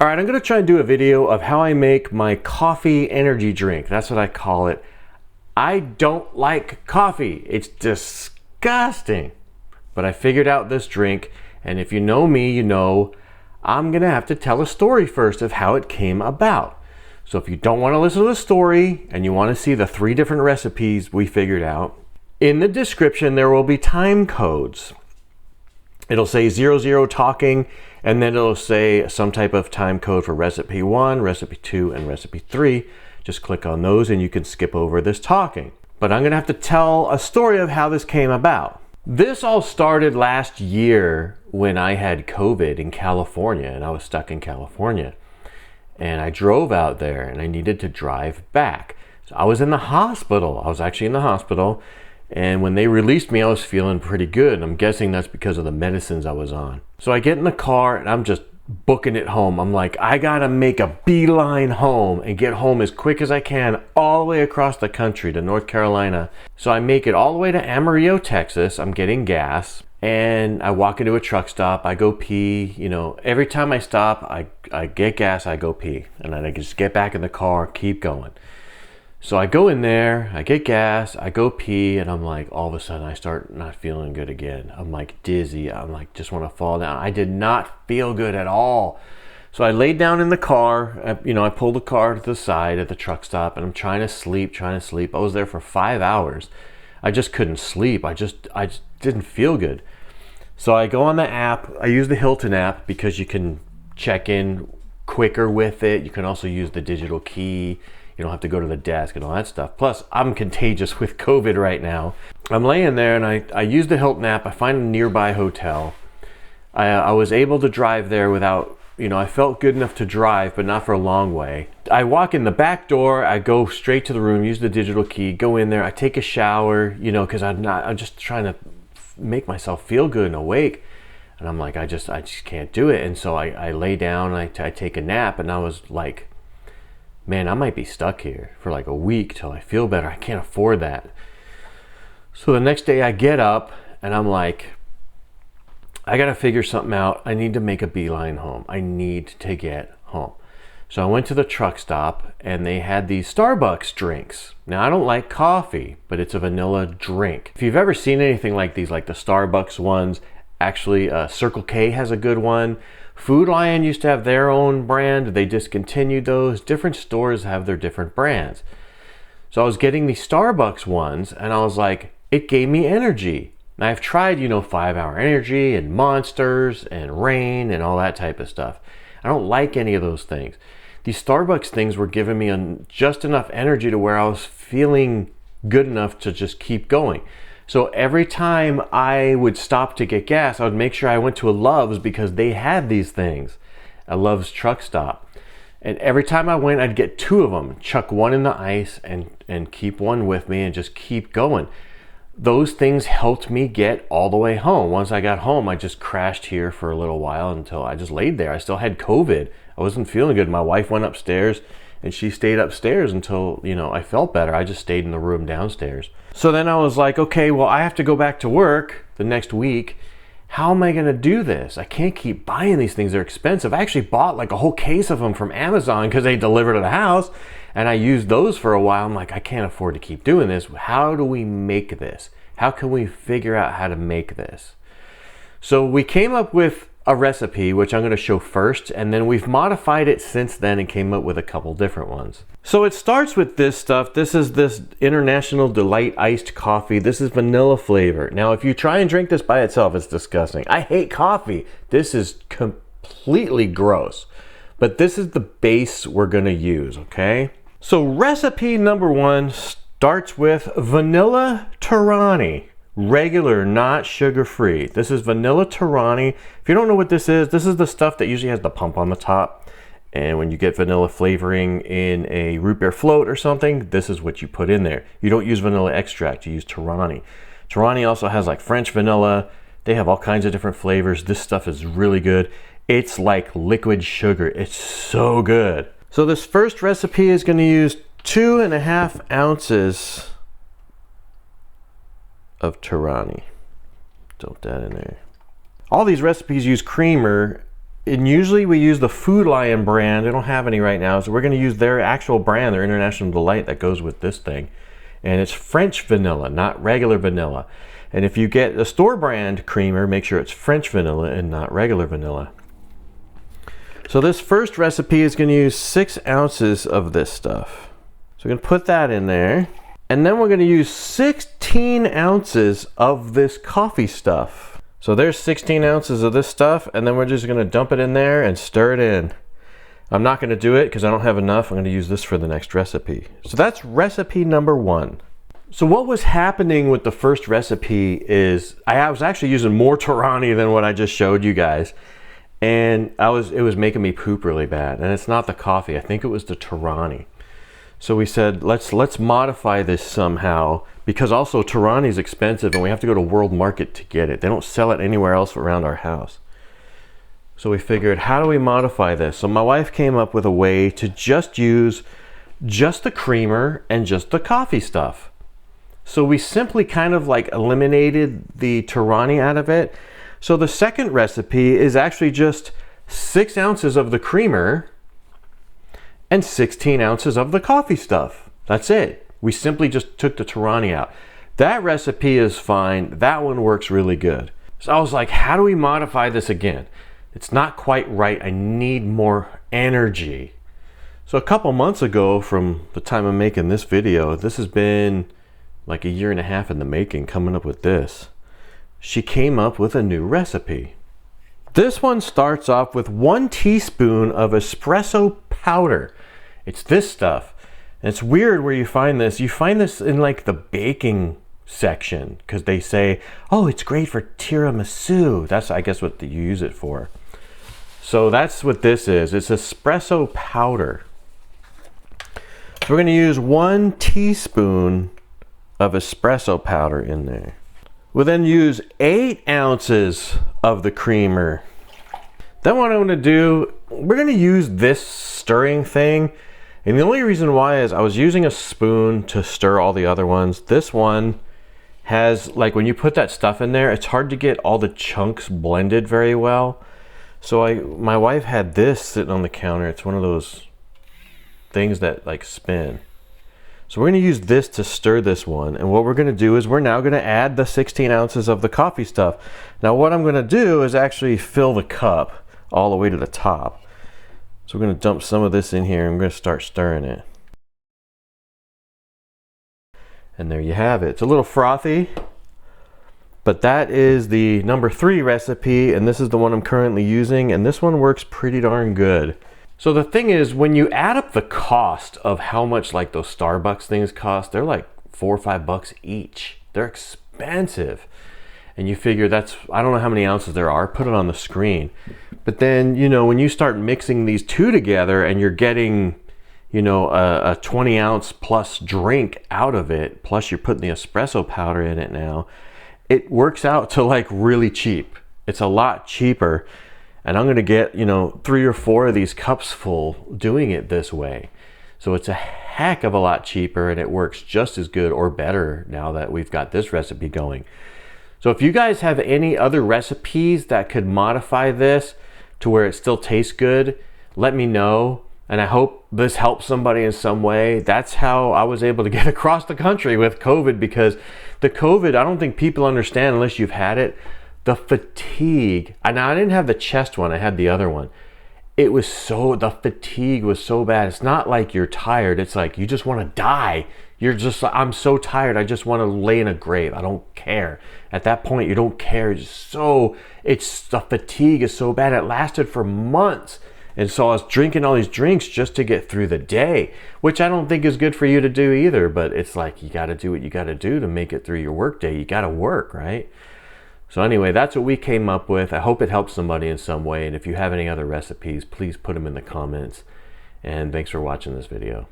All right, I'm gonna try and do a video of how I make my coffee energy drink. That's what I call it. I don't like coffee. It's disgusting. But I figured out this drink, and if you know me, you know I'm gonna have to tell a story first of how it came about. So if you don't wanna listen to the story and you wanna see the 3 different recipes we figured out, in the description there will be time codes. It'll say 00 talking, and then it'll say some type of time code for recipe 1, recipe 2, and recipe 3. Just click on those and you can skip over this talking. But I'm gonna have to tell a story of how this came about. This all started last year when I had COVID in California, and I was stuck in California. And I drove out there and I needed to drive back. So I was in the hospital. I was actually in the hospital. And when they released me, I was feeling pretty good. I'm guessing that's because of the medicines I was on. So I get in the car and I'm just booking it home. I'm like, I gotta make a beeline home and get home as quick as I can all the way across the country to North Carolina. So I make it all the way to Amarillo, Texas. I'm getting gas and I walk into a truck stop. I go pee. You know, every time I stop, I get gas, I go pee. And then I just get back in the car, keep going. So I go in there, I get gas, I go pee, and I'm like, all of a sudden I start not feeling good again. I'm like dizzy, I'm like, just want to fall down. I did not feel good at all. So I laid down in the car, I pulled the car to the side at the truck stop, and I'm trying to sleep. I was there for 5 hours. I just couldn't sleep. I just didn't feel good. So I go on the app. I use the Hilton app because you can check in quicker with it. You can also use the digital key. You don't have to go to the desk and all that stuff. Plus, I'm contagious with COVID right now. I'm laying there and I use the Hilton app. I find a nearby hotel. I was able to drive there without, I felt good enough to drive, but not for a long way. I walk in the back door. I go straight to the room, use the digital key, go in there. I take a shower, because I'm just trying to make myself feel good and awake. And I'm like, I just can't do it. And so I lay down and I take a nap, and I was like, man, I might be stuck here for like a week till I feel better. I can't afford that. So the next day I get up and I'm like, I gotta figure something out. I need to make a beeline home. I need to get home. So I went to the truck stop and they had these Starbucks drinks. Now I don't like coffee, but it's a vanilla drink. If you've ever seen anything like these, like the Starbucks ones, actually Circle K has a good one. Food Lion used to have their own brand. They discontinued those. Different stores have their different brands. So I was getting the Starbucks ones and I was like, it gave me energy. Now I've tried, 5-Hour Energy and Monsters and Reign and all that type of stuff. I don't like any of those things. These Starbucks things were giving me just enough energy to where I was feeling good enough to just keep going. So every time I would stop to get gas, I would make sure I went to a Love's because they had these things, a Love's truck stop. And every time I went, I'd get 2 of them, chuck one in the ice and keep one with me and just keep going. Those things helped me get all the way home. Once I got home, I just crashed here for a little while until I just laid there. I still had COVID. I wasn't feeling good. My wife went upstairs and she stayed upstairs until, I felt better. I just stayed in the room downstairs. So then I was like, okay, well, I have to go back to work the next week. How am I going to do this? I can't keep buying these things. They're expensive. I actually bought like a whole case of them from Amazon because they delivered to the house. And I used those for a while. I'm like, I can't afford to keep doing this. How do we make this? How can we figure out how to make this? So we came up with a recipe, which I'm going to show first, and then we've modified it since then and came up with a couple different ones. So it starts with this stuff. This is this International Delight iced coffee. This is vanilla flavor. Now, if you try and drink this by itself, it's disgusting. I hate coffee. This is completely gross. But this is the base we're going to use, okay? So recipe number 1 starts with vanilla Torani. Regular, not sugar-free. This is vanilla Torani. If you don't know what this is the stuff that usually has the pump on the top. And when you get vanilla flavoring in a root beer float or something, this is what you put in there. You don't use vanilla extract, you use Torani. Torani also has like French vanilla. They have all kinds of different flavors. This stuff is really good. It's like liquid sugar. It's so good. So this first recipe is going to use 2.5 ounces of Torani. Dump that in there. All these recipes use creamer And usually we use the Food Lion brand. I don't have any right now, so we're going to use their actual brand, their International Delight, that goes with this thing. And it's French vanilla, not regular vanilla. And if you get a store brand creamer, make sure it's French vanilla and not regular vanilla. So this first recipe is going to use 6 ounces of this stuff. So we're going to put that in there. And then we're going to use 16 ounces of this coffee stuff. So there's 16 ounces of this stuff, and then we're just going to dump it in there and stir it in. I'm not going to do it because I don't have enough. I'm going to use this for the next recipe. So that's recipe number 1. So what was happening with the first recipe is I was actually using more Torani than what I just showed you guys. And it was making me poop really bad. And it's not the coffee. I think it was the Torani. So we said, let's modify this somehow, because also Torani is expensive and we have to go to World Market to get it. They don't sell it anywhere else around our house. So we figured, how do we modify this? So my wife came up with a way to just use just the creamer and just the coffee stuff. So we simply kind of like eliminated the Torani out of it. So the second recipe is actually just 6 ounces of the creamer and 16 ounces of the coffee stuff. That's it. We simply just took the Torani out. That recipe is fine. That one works really good. So I was like, how do we modify this again? It's not quite right. I need more energy. So a couple months ago, from the time I'm making this video, this has been like a year and a half in the making, coming up with this. She came up with a new recipe. This one starts off with 1 teaspoon of espresso powder. It's this stuff. And it's weird where you find this. You find this in like the baking section, because they say, oh, it's great for tiramisu. That's, I guess, what you use it for. So that's what this is. It's espresso powder. So we're going to use 1 teaspoon of espresso powder in there. We'll then use 8 ounces of the creamer. Then what I'm going to do, we're going to use this stirring thing. And the only reason why is I was using a spoon to stir all the other ones. This one has, like, when you put that stuff in there, it's hard to get all the chunks blended very well. So my wife had this sitting on the counter. It's one of those things that like spin. So we're going to use this to stir this one. And what we're going to do is we're now going to add the 16 ounces of the coffee stuff. Now what I'm going to do is actually fill the cup all the way to the top. So we're going to dump some of this in here and I'm going to start stirring it. And there you have it. It's a little frothy, but that is the number 3 recipe, and this is the one I'm currently using, and this one works pretty darn good. So the thing is, when you add up the cost of how much like those Starbucks things cost, they're like $4 or $5 each. They're expensive. And you figure that's, I don't know how many ounces there are, put it on the screen. But then, you know, when you start mixing these two together and you're getting, you know, a 20 ounce plus drink out of it, plus you're putting the espresso powder in it now, it works out to like really cheap. It's a lot cheaper. And I'm gonna get, you know, 3 or 4 of these cups full doing it this way. So it's a heck of a lot cheaper, and it works just as good or better now that we've got this recipe going. So if you guys have any other recipes that could modify this to where it still tastes good, let me know. And I hope this helps somebody in some way. That's how I was able to get across the country with COVID, because the COVID, I don't think people understand unless you've had it. The fatigue, and I didn't have the chest one, I had the other one. It was so, the fatigue was so bad. It's not like you're tired, it's like you just want to die. You're just like, I'm so tired, I just want to lay in a grave. I don't care. At that point, you don't care. The fatigue is so bad. It lasted for months. And so I was drinking all these drinks just to get through the day, which I don't think is good for you to do either. But it's like, you got to do what you got to do to make it through your work day. You got to work, right? So anyway, that's what we came up with. I hope it helps somebody in some way. And if you have any other recipes, please put them in the comments. And thanks for watching this video.